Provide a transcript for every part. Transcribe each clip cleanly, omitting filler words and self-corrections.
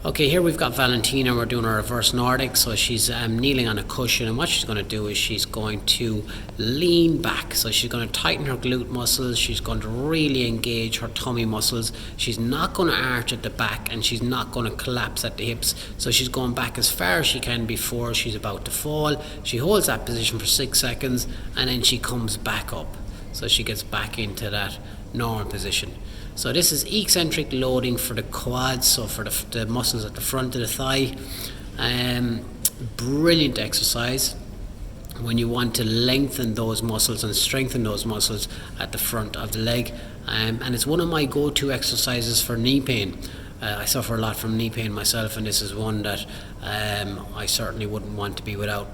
Okay, here we've got Valentina. We're doing a reverse Nordic. So she's kneeling on a cushion, and what she's going to do is she's going to lean back. So she's going to tighten her glute muscles. She's going to really engage her tummy muscles. She's not going to arch at the back, and she's not going to collapse at the hips. So she's going back as far as she can before she's about to fall. She holds that position for 6 seconds, and then she comes back up. So she gets back into that normal position. So this is eccentric loading for the quads, so for the muscles at the front of the thigh. Brilliant exercise when you want to lengthen those muscles and strengthen those muscles at the front of the leg. And it's one of my go-to exercises for knee pain. I suffer a lot from knee pain myself, and this is one that I certainly wouldn't want to be without.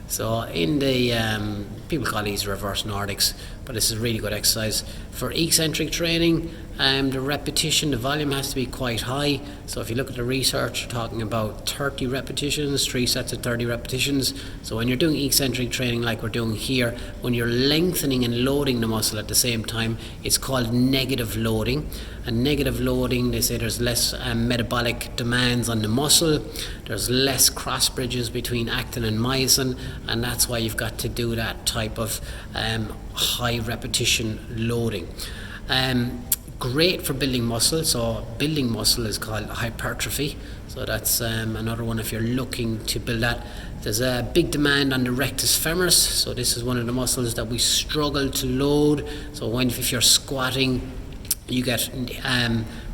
So in the, people call these reverse Nordics, but this is really good exercise. For eccentric training, the repetition, the volume has to be quite high. So if you look at the research, you're talking about 30 repetitions, 3 sets of 30 repetitions. So when you're doing eccentric training like we're doing here, when you're lengthening and loading the muscle at the same time, it's called negative loading. And negative loading, they say there's less metabolic demands on the muscle, there's less cross bridges between actin and myosin, and that's why you've got to do that type of high repetition loading. Great for building muscle. So building muscle is called hypertrophy. So that's another one if you're looking to build that. There's a big demand on the rectus femoris. So this is one of the muscles that we struggle to load. So if you're squatting, you get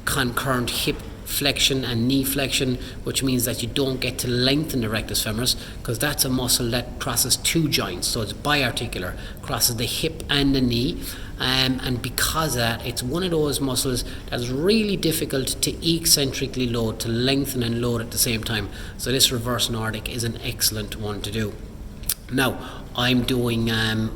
concurrent hip flexion and knee flexion, which means that you don't get to lengthen the rectus femoris, because that's a muscle that crosses 2 joints, so it's biarticular, crosses the hip and the knee, and because of that, it's one of those muscles that's really difficult to eccentrically load, to lengthen and load at the same time. So this reverse Nordic is an excellent one to do. Now, I'm doing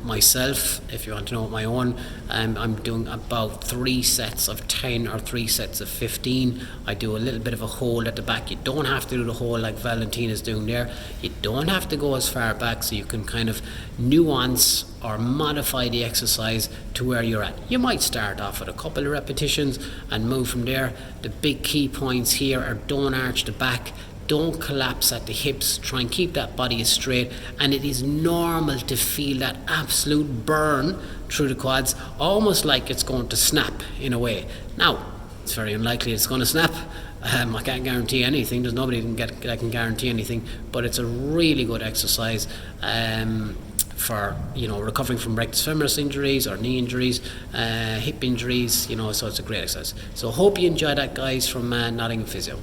myself, if you want to know my own, I'm doing about 3 sets of 10 or 3 sets of 15. I do a little bit of a hold at the back. You don't have to do the hold like Valentina's doing there. You don't have to go as far back, so you can kind of nuance or modify the exercise to where you're at. You might start off with a couple of repetitions and move from there. The big key points here are don't arch the back, don't collapse at the hips, try and keep that body as straight, and it is normal to feel that absolute burn through the quads, almost like it's going to snap in a way. Now, it's very unlikely it's going to snap. I can't guarantee anything. There's nobody that can guarantee anything, but it's a really good exercise for recovering from rectus femoris injuries or knee injuries, hip injuries. So it's a great exercise. So hope you enjoy that, guys, from Nottingham Physio.